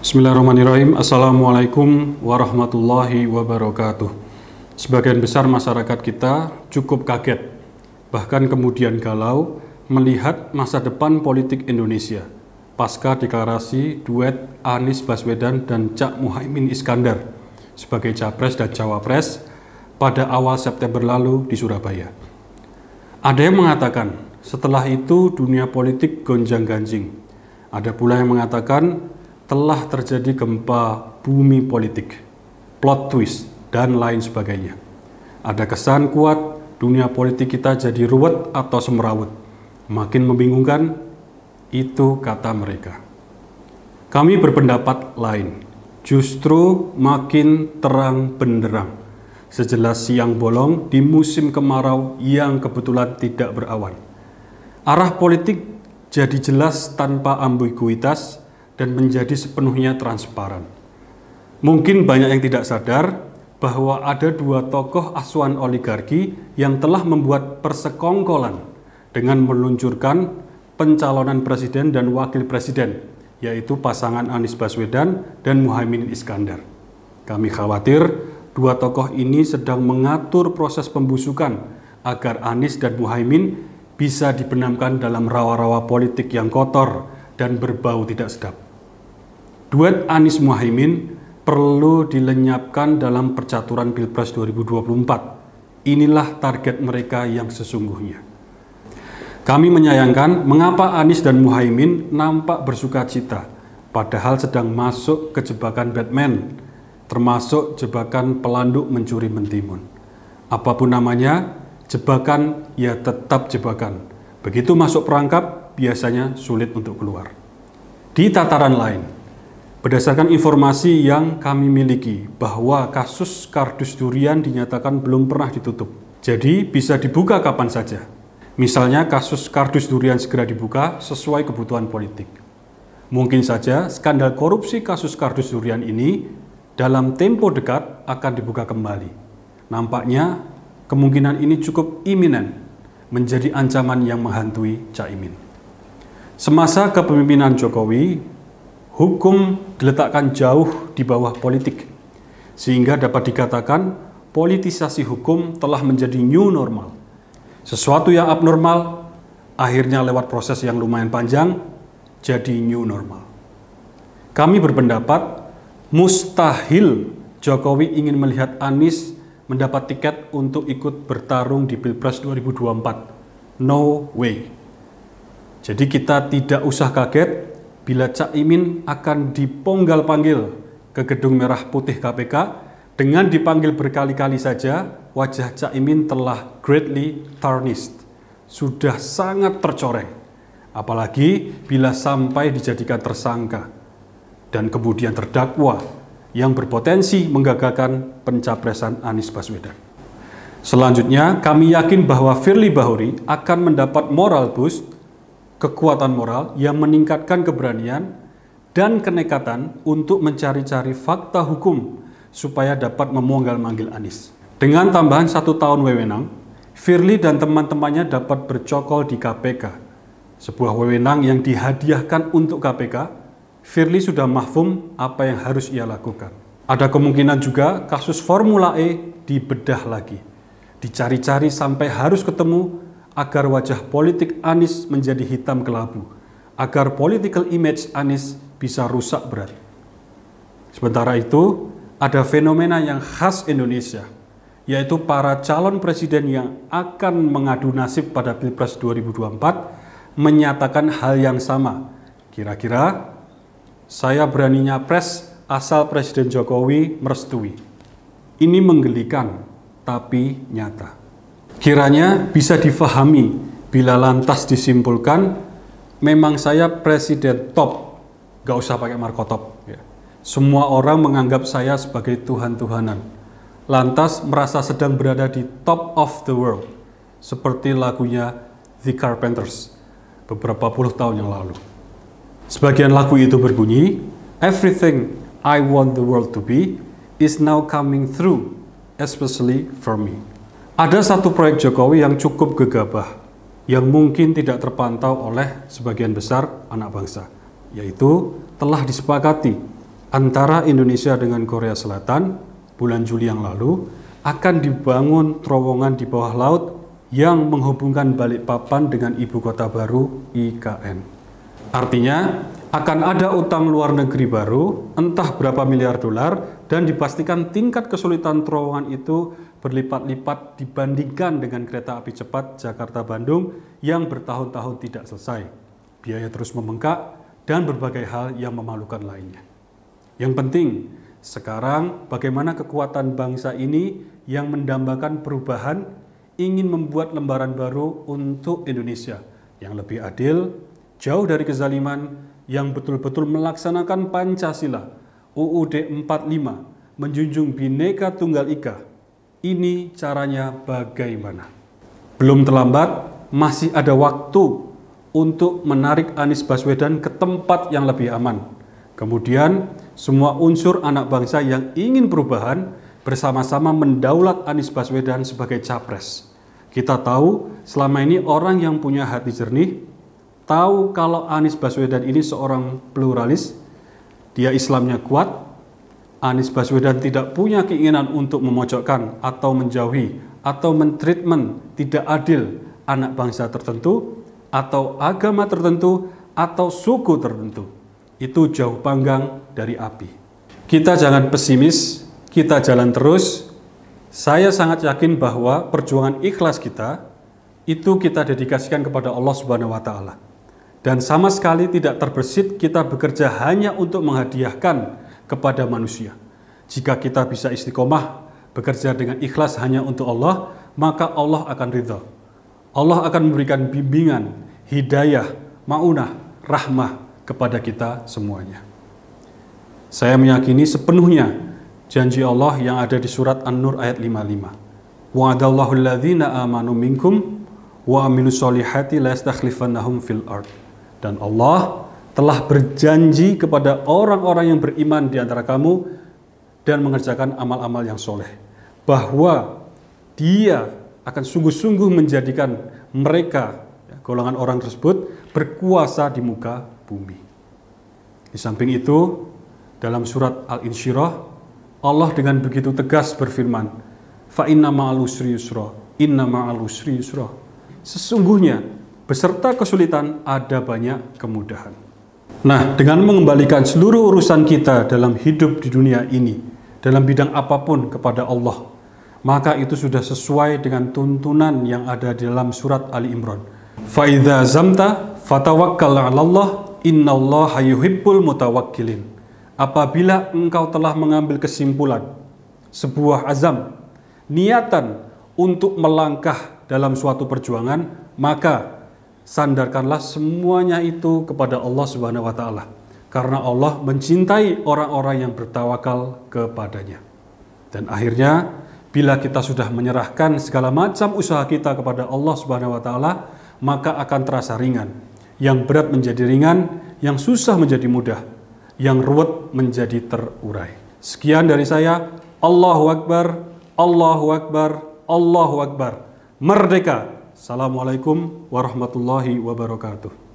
Bismillahirrahmanirrahim. Assalamualaikum warahmatullahi wabarakatuh. Sebagian besar masyarakat kita cukup kaget, bahkan kemudian galau melihat masa depan politik Indonesia pasca deklarasi duet Anies Baswedan dan Cak Muhaimin Iskandar sebagai Capres dan Cawapres pada awal September lalu di Surabaya. Ada yang mengatakan setelah itu dunia politik gonjang-ganjing. Ada pula yang mengatakan telah terjadi gempa bumi politik, plot twist, dan lain sebagainya. Ada kesan kuat dunia politik kita jadi ruwet atau semerawut. Makin membingungkan, itu kata mereka. Kami berpendapat lain, justru makin terang benderang, sejelas siang bolong di musim kemarau yang kebetulan tidak berawan. Arah politik jadi jelas tanpa ambiguitas dan menjadi sepenuhnya transparan. Mungkin banyak yang tidak sadar bahwa ada dua tokoh asuhan oligarki yang telah membuat persekongkolan dengan meluncurkan pencalonan presiden dan wakil presiden, yaitu pasangan Anies Baswedan dan Muhaimin Iskandar. Kami khawatir dua tokoh ini sedang mengatur proses pembusukan agar Anies dan Muhaimin bisa dibenamkan dalam rawa-rawa politik yang kotor dan berbau tidak sedap. Duet Anies Muhaimin perlu dilenyapkan dalam percaturan Pilpres 2024. Inilah target mereka yang sesungguhnya. Kami menyayangkan mengapa Anies dan Muhaimin nampak bersukacita, padahal sedang masuk ke jebakan Batman, termasuk jebakan pelanduk mencuri mentimun. Apapun namanya, jebakan ya tetap jebakan. Begitu masuk perangkap, biasanya sulit untuk keluar. Di tataran lain, berdasarkan informasi yang kami miliki bahwa kasus kardus durian dinyatakan belum pernah ditutup. Jadi bisa dibuka kapan saja. Misalnya kasus kardus durian segera dibuka sesuai kebutuhan politik. Mungkin saja skandal korupsi kasus kardus durian ini dalam tempo dekat akan dibuka kembali. Nampaknya kemungkinan ini cukup iminen menjadi ancaman yang menghantui Caimin. Semasa kepemimpinan Jokowi, hukum diletakkan jauh di bawah politik, sehingga dapat dikatakan politisasi hukum telah menjadi new normal. Sesuatu yang abnormal, akhirnya lewat proses yang lumayan panjang, jadi new normal. Kami berpendapat, mustahil Jokowi ingin melihat Anies mendapat tiket untuk ikut bertarung di Pilpres 2024. No way. Jadi kita tidak usah kaget bila Caimin akan diponggal-panggil ke Gedung Merah Putih KPK. Dengan dipanggil berkali-kali saja, wajah Caimin telah greatly tarnished, sudah sangat tercoreng. Apalagi bila sampai dijadikan tersangka dan kemudian terdakwa yang berpotensi menggagalkan pencapresan Anies Baswedan. Selanjutnya, kami yakin bahwa Firly Bahuri akan mendapat moral boost, kekuatan moral yang meningkatkan keberanian dan kenekatan untuk mencari-cari fakta hukum supaya dapat memonggal-manggil Anies. Dengan tambahan 1 tahun wewenang, Firly dan teman-temannya dapat bercokol di KPK. Sebuah wewenang yang dihadiahkan untuk KPK, Firly sudah mahfum apa yang harus ia lakukan. Ada kemungkinan juga kasus Formula E dibedah lagi, dicari-cari sampai harus ketemu agar wajah politik Anies menjadi hitam kelabu, agar political image Anies bisa rusak berat. Sementara itu, ada fenomena yang khas Indonesia, yaitu para calon presiden yang akan mengadu nasib pada Pilpres 2024 menyatakan hal yang sama. Kira-kira, saya berani nyapres asal Presiden Jokowi merestui. Ini menggelikan, tapi nyata. Kiranya bisa difahami bila lantas disimpulkan, memang saya presiden top, gak usah pakai markotop. Ya. Semua orang menganggap saya sebagai Tuhan-Tuhanan. Lantas merasa sedang berada di top of the world, seperti lagunya The Carpenters beberapa puluh tahun yang lalu. Sebagian lagu itu berbunyi, "Everything I want the world to be is now coming through, especially for me." Ada satu proyek Jokowi yang cukup gegabah, yang mungkin tidak terpantau oleh sebagian besar anak bangsa, yaitu telah disepakati antara Indonesia dengan Korea Selatan bulan Juli yang lalu akan dibangun terowongan di bawah laut yang menghubungkan Balikpapan dengan ibu kota baru IKN. Artinya akan ada utang luar negeri baru entah berapa miliar dolar, dan dipastikan tingkat kesulitan terowongan itu berlipat-lipat dibandingkan dengan kereta api cepat Jakarta-Bandung yang bertahun-tahun tidak selesai. Biaya terus membengkak dan berbagai hal yang memalukan lainnya. Yang penting sekarang bagaimana kekuatan bangsa ini yang mendambakan perubahan ingin membuat lembaran baru untuk Indonesia yang lebih adil, jauh dari kezaliman, yang betul-betul melaksanakan Pancasila, UUD 45, menjunjung Bhinneka Tunggal Ika. Ini caranya bagaimana? Belum terlambat, masih ada waktu untuk menarik Anies Baswedan ke tempat yang lebih aman. Kemudian, semua unsur anak bangsa yang ingin perubahan bersama-sama mendaulat Anies Baswedan sebagai capres. Kita tahu selama ini orang yang punya hati jernih tahu kalau Anies Baswedan ini seorang pluralis, dia Islamnya kuat. Anies Baswedan tidak punya keinginan untuk memojokkan atau menjauhi atau mentreatment tidak adil anak bangsa tertentu atau agama tertentu atau suku tertentu. Itu jauh panggang dari api. Kita jangan pesimis, kita jalan terus. Saya sangat yakin bahwa perjuangan ikhlas kita itu kita dedikasikan kepada Allah Subhanahu wa taala. Dan sama sekali tidak terbersit kita bekerja hanya untuk menghadiahkan kepada manusia. Jika kita bisa istiqomah bekerja dengan ikhlas hanya untuk Allah, maka Allah akan ridha. Allah akan memberikan bimbingan, hidayah, maunah, rahmah kepada kita semuanya. Saya meyakini sepenuhnya janji Allah yang ada di surat An-Nur ayat 55. Wa'adallahu alladhina amanu minkum wa aminus solihati la yastakhlifannahum fil ard. Dan Allah telah berjanji kepada orang-orang yang beriman di antara kamu dan mengerjakan amal-amal yang soleh, bahwa Dia akan sungguh-sungguh menjadikan mereka, golongan orang tersebut, berkuasa di muka bumi. Di samping itu, dalam surat Al-Insyirah, Allah dengan begitu tegas berfirman, fa inna ma'al usri yusra, inna ma'al usri yusra. Sesungguhnya beserta kesulitan ada banyak kemudahan. Nah, dengan mengembalikan seluruh urusan kita dalam hidup di dunia ini, dalam bidang apapun kepada Allah, maka itu sudah sesuai dengan tuntunan yang ada di dalam surat Ali Imran. Fa idza zamta fatawakkal 'alallah, innallaha yuhibbul mutawakkilin. Apabila engkau telah mengambil kesimpulan, sebuah azam, niatan untuk melangkah dalam suatu perjuangan, maka sandarkanlah semuanya itu kepada Allah Subhanahu wa taala. Karena Allah mencintai orang-orang yang bertawakal kepadanya. Dan akhirnya, bila kita sudah menyerahkan segala macam usaha kita kepada Allah Subhanahu wa taala, maka akan terasa ringan. Yang berat menjadi ringan, yang susah menjadi mudah, yang ruwet menjadi terurai. Sekian dari saya. Allahu Akbar, Allahu Akbar, Allahu Akbar. Merdeka! Assalamualaikum warahmatullahi wabarakatuh.